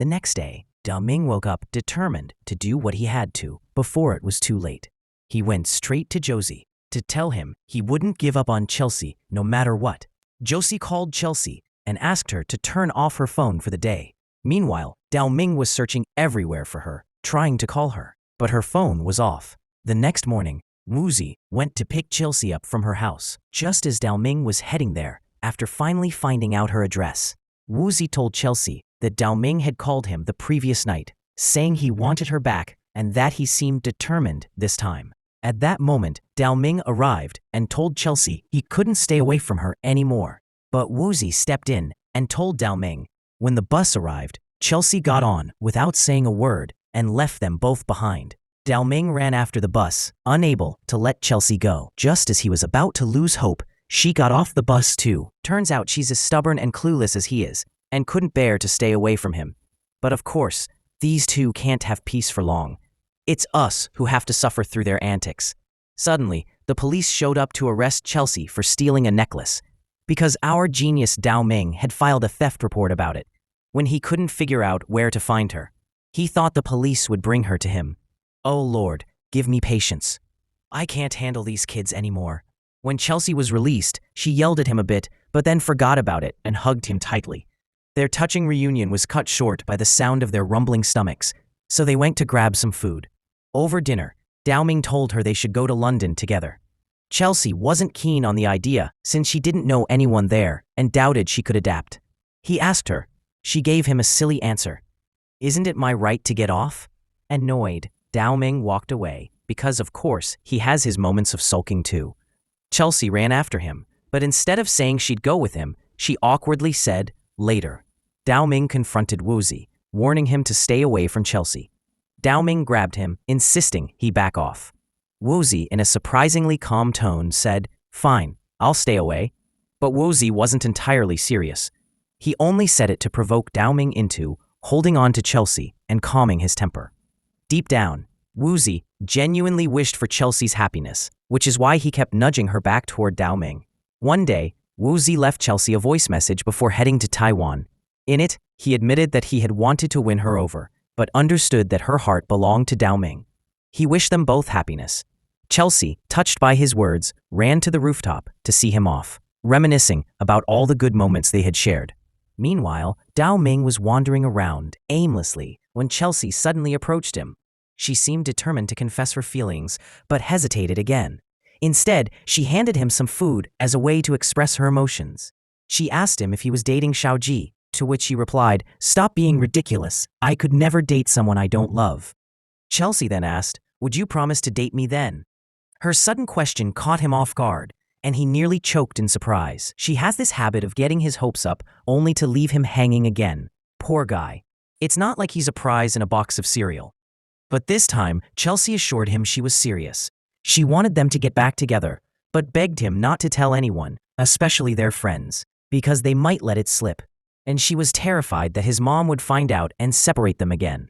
The next day, Dao Ming woke up determined to do what he had to before it was too late. He went straight to Josie to tell him he wouldn't give up on Chelsea no matter what. Josie called Chelsea and asked her to turn off her phone for the day. Meanwhile, Dao Ming was searching everywhere for her, trying to call her, but her phone was off. The next morning, Woozy went to pick Chelsea up from her house, just as Dao Ming was heading there. After finally finding out her address, Woozy told Chelsea that Dao Ming had called him the previous night, saying he wanted her back and that he seemed determined this time. At that moment, Dao Ming arrived and told Chelsea he couldn't stay away from her anymore. But Woozy stepped in and told Dao Ming. When the bus arrived, Chelsea got on without saying a word and left them both behind. Dao Ming ran after the bus, unable to let Chelsea go. Just as he was about to lose hope, she got off the bus too. Turns out she's as stubborn and clueless as he is, and couldn't bear to stay away from him. But of course, these two can't have peace for long. It's us who have to suffer through their antics. Suddenly, the police showed up to arrest Chelsea for stealing a necklace, because our genius Dao Ming had filed a theft report about it. When he couldn't figure out where to find her, he thought the police would bring her to him. Oh Lord, give me patience. I can't handle these kids anymore. When Chelsea was released, she yelled at him a bit, but then forgot about it and hugged him tightly. Their touching reunion was cut short by the sound of their rumbling stomachs, so they went to grab some food. Over dinner, Dao Ming told her they should go to London together. Chelsea wasn't keen on the idea since she didn't know anyone there and doubted she could adapt. He asked her. She gave him a silly answer. Isn't it my right to get off? Annoyed, Dao Ming walked away because, of course, he has his moments of sulking too. Chelsea ran after him, but instead of saying she'd go with him, she awkwardly said, later. Dao Ming confronted Woozy, warning him to stay away from Chelsea. Dao Ming grabbed him, insisting he back off. Woozy, in a surprisingly calm tone, said, fine, I'll stay away. But Woozy wasn't entirely serious. He only said it to provoke Dao Ming into holding on to Chelsea and calming his temper. Deep down, Woozy genuinely wished for Chelsea's happiness, which is why he kept nudging her back toward Dao Ming. One day, Woozy left Chelsea a voice message before heading to Taiwan. In it, he admitted that he had wanted to win her over, but understood that her heart belonged to Dao Ming. He wished them both happiness. Chelsea, touched by his words, ran to the rooftop to see him off, reminiscing about all the good moments they had shared. Meanwhile, Dao Ming was wandering around aimlessly when Chelsea suddenly approached him. She seemed determined to confess her feelings, but hesitated again. Instead, she handed him some food as a way to express her emotions. She asked him if he was dating Xiaoji, to which he replied, stop being ridiculous. I could never date someone I don't love. Chelsea then asked, would you promise to date me then? Her sudden question caught him off guard, and he nearly choked in surprise. She has this habit of getting his hopes up only to leave him hanging again. Poor guy. It's not like he's a prize in a box of cereal. But this time, Chelsea assured him she was serious. She wanted them to get back together, but begged him not to tell anyone, especially their friends, because they might let it slip. And she was terrified that his mom would find out and separate them again.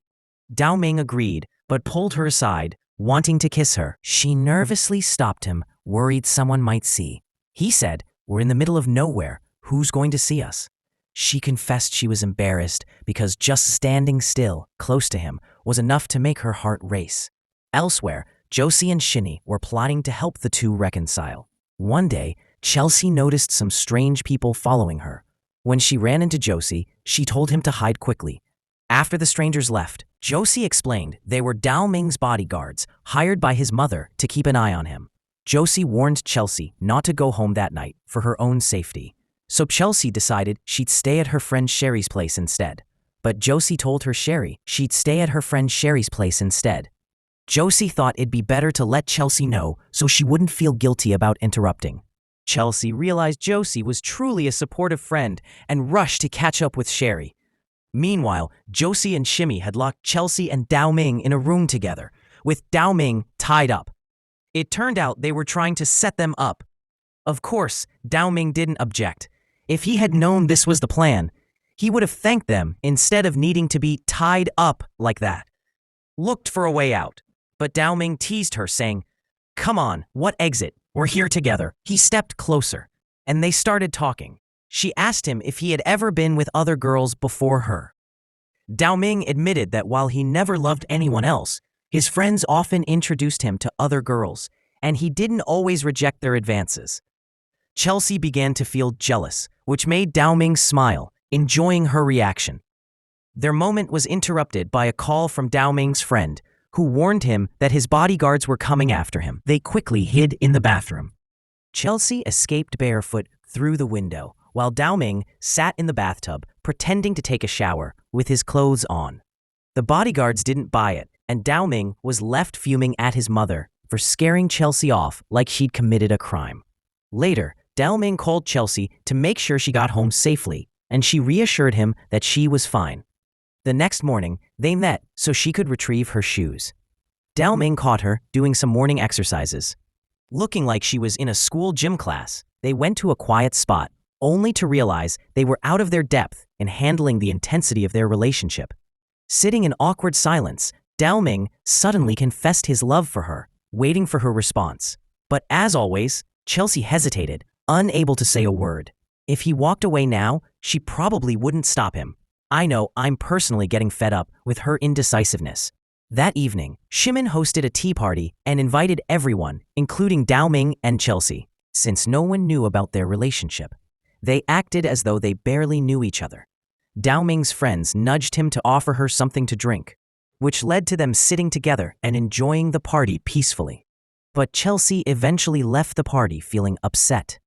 Dao Ming agreed, but pulled her aside, wanting to kiss her. She nervously stopped him, worried someone might see. He said, we're in the middle of nowhere. Who's going to see us? She confessed she was embarrassed because just standing still, close to him, was enough to make her heart race. Elsewhere, Josie and Shinny were plotting to help the two reconcile. One day, Chelsea noticed some strange people following her. When she ran into Josie, she told him to hide quickly. After the strangers left, Josie explained they were Dao Ming's bodyguards, hired by his mother to keep an eye on him. Josie warned Chelsea not to go home that night for her own safety. So Chelsea decided she'd stay at her friend Sherry's place instead. But Josie told her Sherry she'd stay at her friend Sherry's place instead. Josie thought it'd be better to let Chelsea know so she wouldn't feel guilty about interrupting. Chelsea realized Josie was truly a supportive friend and rushed to catch up with Sherry. Meanwhile, Josie and Shimmy had locked Chelsea and Dao Ming in a room together, with Dao Ming tied up. It turned out they were trying to set them up. Of course, Dao Ming didn't object. If he had known this was the plan, he would have thanked them instead of needing to be tied up like that. Looked for a way out, but Dao Ming teased her, saying, "Come on, what exit? We're here together." He stepped closer, and they started talking. She asked him if he had ever been with other girls before her. Dao Ming admitted that while he never loved anyone else, his friends often introduced him to other girls, and he didn't always reject their advances. Chelsea began to feel jealous, which made Dao Ming smile, enjoying her reaction. Their moment was interrupted by a call from Dao Ming's friend, who warned him that his bodyguards were coming after him. They quickly hid in the bathroom. Chelsea escaped barefoot through the window, while Dao Ming sat in the bathtub, pretending to take a shower, with his clothes on. The bodyguards didn't buy it, and Dao Ming was left fuming at his mother for scaring Chelsea off like she'd committed a crime. Later, Dao Ming called Chelsea to make sure she got home safely, and she reassured him that she was fine. The next morning, they met so she could retrieve her shoes. Dao Ming caught her doing some morning exercises. Looking like she was in a school gym class, they went to a quiet spot, only to realize they were out of their depth in handling the intensity of their relationship. Sitting in awkward silence, Dao Ming suddenly confessed his love for her, waiting for her response. But as always, Chelsea hesitated, unable to say a word. If he walked away now, she probably wouldn't stop him. I know I'm personally getting fed up with her indecisiveness. That evening, Shimon hosted a tea party and invited everyone, including Dao Ming and Chelsea. Since no one knew about their relationship, they acted as though they barely knew each other. Dao Ming's friends nudged him to offer her something to drink, which led to them sitting together and enjoying the party peacefully. But Chelsea eventually left the party feeling upset.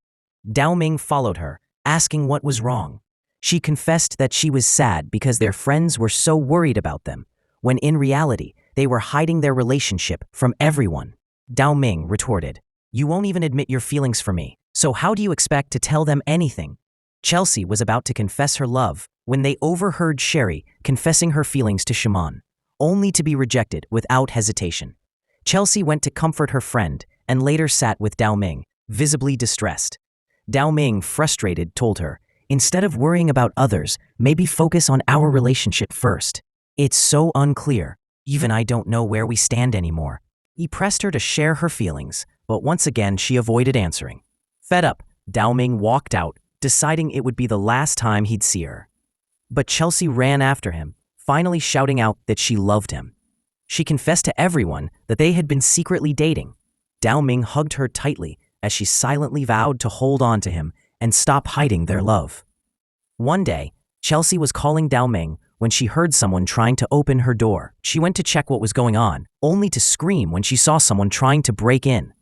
Dao Ming followed her, asking what was wrong. She confessed that she was sad because their friends were so worried about them, when in reality, they were hiding their relationship from everyone. Dao Ming retorted, "You won't even admit your feelings for me, so how do you expect to tell them anything?" Chelsea was about to confess her love when they overheard Sherry confessing her feelings to Shimon, only to be rejected without hesitation. Chelsea went to comfort her friend and later sat with Dao Ming, visibly distressed. Dao Ming, frustrated, told her, "Instead of worrying about others, maybe focus on our relationship first. It's so unclear. Even I don't know where we stand anymore." He pressed her to share her feelings, but once again she avoided answering. Fed up, Dao Ming walked out, deciding it would be the last time he'd see her. But Chelsea ran after him, finally shouting out that she loved him. She confessed to everyone that they had been secretly dating. Dao Ming hugged her tightly as she silently vowed to hold on to him and stop hiding their love. One day, Chelsea was calling Dao Ming when she heard someone trying to open her door. She went to check what was going on, only to scream when she saw someone trying to break in.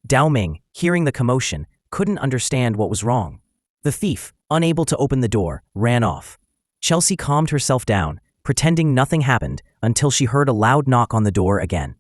Dao Ming, hearing the commotion, couldn't understand what was wrong. The thief, unable to open the door, ran off. Chelsea calmed herself down, pretending nothing happened until she heard a loud knock on the door again.